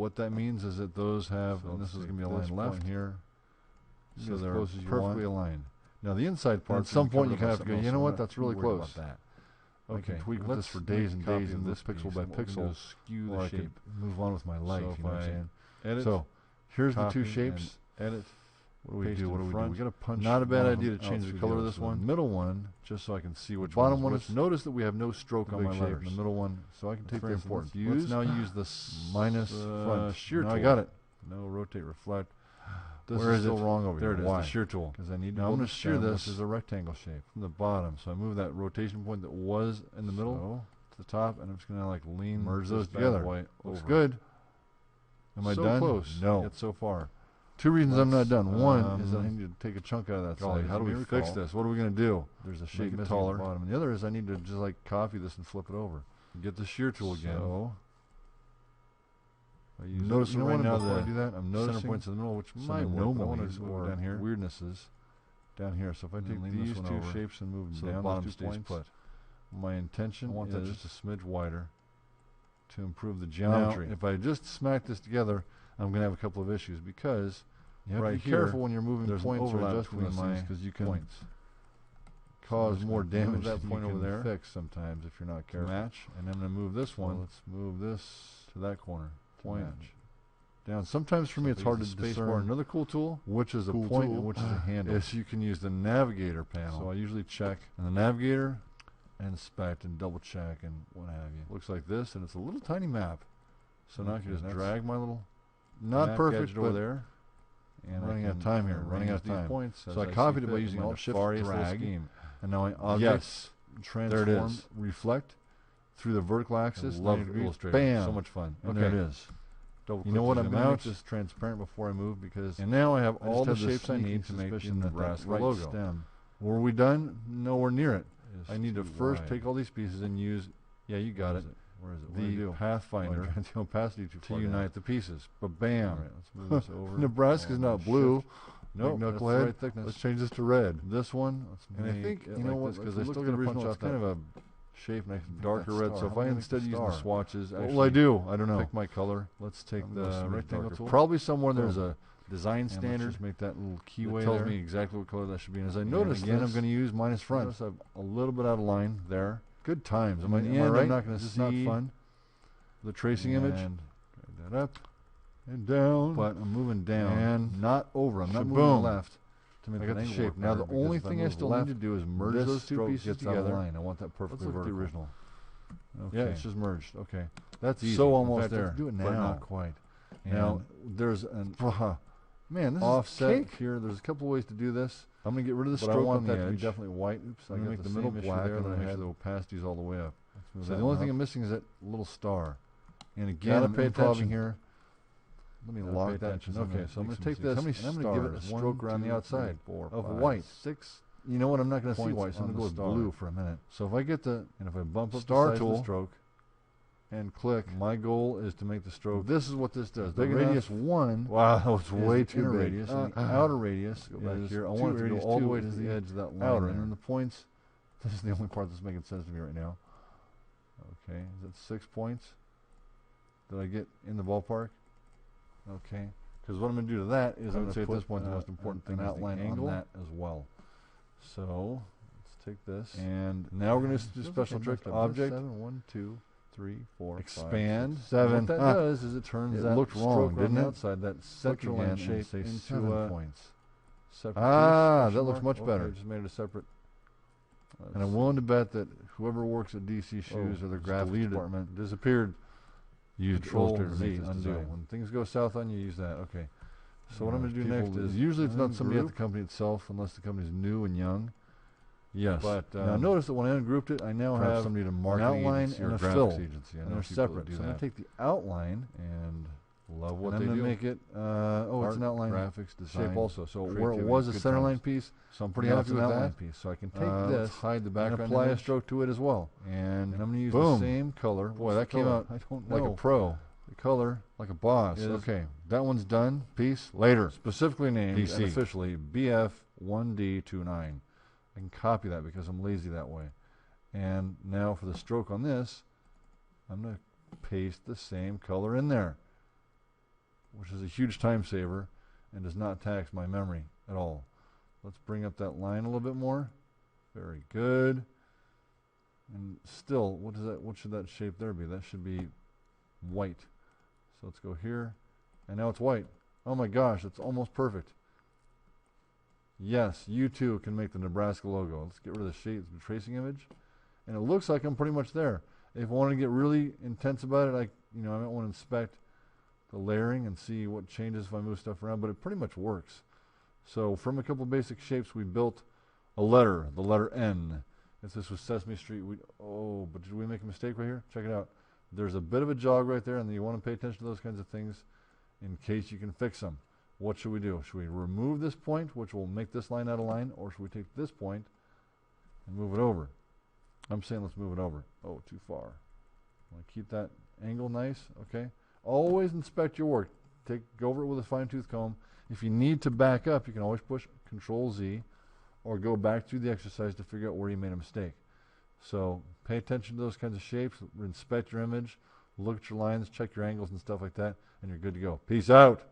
what that means is that those have, So and this let's is going to be take this aligned left point here, so as they're close as you perfectly want. aligned. Now the inside part, And at some point you cover it have by to go, something you else, know so what, I'm that's not really too worried close. about I can tweak with this for days and days and this pixel by pixel, skew or the I shape. could move on with my life. So you know what I'm saying? Edit. So here's the two copy, shapes. Edit. What do we paste do? in What do we do? front. We got to punch. Not a bad one of idea them to out change the through color of other. this So one. The middle one, just so I can see which bottom one one is which. is Notice that we have no stroke the on my big letters. shape. The middle one, so I can take very this. important. Let's now use the minus front shear now tool. I got it. No, rotate, reflect. This Where is is still it? wrong over There here. it is, Why? the shear tool. Because I need to Now I'm build gonna the shear stem, this. which is a rectangle shape from the bottom. So I move that rotation point that was in the middle to the top, and I'm just gonna like lean Merge this those bad together. boy Looks over. good. Am I So done? close. No. Yet so far. Two reasons I'm not done. One is that I um, need to take a chunk out of that golly, side. how do we fix this? What are we gonna do? There's a Make shape it missing taller. at the bottom. And the other is I need to just like copy this and flip it over. Get the shear tool again. So I use notice you know right what, now before I that do that, I'm center noticing points in the middle, which some might work. But I want anomalies to or down here. weirdnesses Down here. So if I And take lean this these one two over shapes and move so them the down, bottom those 2 stays points, put. my intention I want that is just a smidge wider. to improve the geometry. Now, If I just smack this together, I'm going to have a couple of issues because you have Right to be here, careful when you're moving there's an points or overlap adjusting between those my things because you can points. cause just more gonna move damage that than point you over can there. fix sometimes if you're not careful. Match. And I'm going to move this So one. let's move this to that corner. to Point match. down. Sometimes for So me if it's I hard to use the space discern bar, another cool tool. which is a Cool point tool and which is a handle. Yes, you can use the navigator panel. So I usually check in the navigator, inspect and double check and what have you. Looks like this, and it's a little tiny map. So now I can Okay, just that's drag my little not map perfect gadget over but there. And running I out of can time here. Running out arrange of time. these points So I as copied see it by fit using in my Alt Shift nefarious little drag. scheme. And now I object Yes, transform there it is. reflect through the vertical axis. I love 90 degrees. Illustrator. Bam. So much fun. And Okay. there it is. Double You know click what? to I'm zoom going to make out. this transparent before I move because And now I have I all just the have this shapes I need sneaking to make suspicion the that right Nebraska logo stem. Were we done? Nowhere near it. Is I need to too first wide. take all these pieces and use, yeah, you got it, Where is it? What do I the do? Pathfinder Oh, I got the opacity too to far down. unite the pieces. But bam. All right, let's move this over. Nebraska's Oh, not shift. blue. Nope, Big that's the knucklehead. right thickness. Let's change this to red. This one, And I think, you know what, because I still got to punch out kind of a shape, nice Make darker that red. So star. if How I do I make instead the use the star? swatches, What actually will I do? I don't know. pick my color. Let's take I'm gonna the smidge rectangle darker. tool. Probably somewhere there's Boom. a design And let's standard just make that little that keyway tells there. me exactly what color that should be. And as I And notice again, this, I'm going to use minus front. notice I'm a little bit out of line there. Good times. Am I, In the am I end, right? I'm not gonna This is not see fun. The tracing image. And Drag that up and down. but I'm moving down and not over. I'm not moving shaboom. left to make I the got the angle shape. work Now better, the only because if thing I move still left, need to do is merge this those two stroke pieces gets out of together. line. I want that perfectly Let's look at the vertical. original. Okay. Yeah, it's just merged. Okay, that's easy. So In almost fact, there. let's do it now. But not quite. Now there's an man. This Offset is cake here. There's a couple ways to do this. I'm gonna get rid of the But I stroke want on the that to be edge. definitely white. Oops, I I'm gonna got make the middle same issue black, there and that then I make had. sure the opacity's all the way up. Let's move So that the only one thing up. I'm missing is that little star. And again, Gotta I'm pay improving attention. here. Let me Gotta lock pay that. attention. Okay, Okay, so I'm going make to some take this mistakes. and How I'm many going to give it a stars? stroke 1, around the 2, outside 3, 4, of 5, white. 6 You know what? I'm not going to see points white, so I'm on going to the go with star. blue for a minute. So if I get the, and if I bump up Star the size of tool. the stroke and click, My goal is to make the stroke. this is what this does. The Big radius enough. 1 Wow, that was is way the too inner big. radius, and the outer radius go back is here. I two want it to go radius all the 2 way to is the edge of that line outer. there. And then the points, this is the only part that's making sense to me right now. Okay, is that 6 points? Did I get in the ballpark? Okay, because what I'm going to do to that is I'm going to say at this point the most important thing an is the outline angle. on that as well. So let's take this, And now we're going to do Feels special like I trick. messed up. Object, 7, 1, 2, 3, 4, 5, expand. 6, 7. What that does is it turns It that looked stroke wrong, on didn't the it? outside, that Central central line line shape shape into 7 points. separate Ah, piece, that question looks mark? much better. Okay, just made it a separate. And I'm willing to bet that whoever works at DC Shoes or the just graphics deleted it. department disappered. Use Control Illustrator to Z, make this undo. design. When things go south on you, use that. Okay. So what Yeah, I'm going to do people next is that usually it's not somebody at the ungroup. company itself, unless the company's new and young. Yes. But now notice that when I ungrouped it, I now perhaps have somebody to an marketing outline agency or and a graphics fill, agency. I and know they're people that separate. do So I'm going that. to take the outline And love what and they I'm do. going to make it. Oh, it's an Art, outline graphics, design, shape also. So where it creativity, was a good center times. line piece, So I'm pretty now happy it's an with outline that. piece. So I can take Let's this hide the and background apply a image. stroke to it as well. And And I'm going to use boom. the same color. Boy, What's that the came color? out I don't know. like a pro. The color, like a boss. Is- Okay, that one's done. Peace. Later. Specifically named DC. and officially BF1D29. I can copy that because I'm lazy that way. And now for the stroke on this, I'm going to paste the same color in there, which is a huge time saver and does not tax my memory at all. Let's bring up that line a little bit more. Very good. And still, what is that? What should that shape there be? That should be white. So let's go here, and now it's white. Oh my gosh, it's almost perfect. Yes, you too can make the Nebraska logo. Let's get rid of the shape, the tracing image, and it looks like I'm pretty much there. If I want to get really intense about it, I might want to inspect the layering and see what changes if I move stuff around, but it pretty much works. So from a couple basic shapes, we built a letter, the letter N. If this was Sesame Street, but did we make a mistake right here? Check it out. There's a bit of a jog right there, and you want to pay attention to those kinds of things in case you can fix them. What should we do? Should we remove this point, which will make this line out of line, or should we take this point and move it over? I'm saying let's move it over. Oh, too far. Want to keep that angle nice, okay? Always inspect your work. Go over it with a fine-tooth comb. If you need to back up, you can always push Control-Z or go back through the exercise to figure out where you made a mistake. So pay attention to those kinds of shapes, inspect your image, look at your lines, check your angles and stuff like that, and you're good to go. Peace out.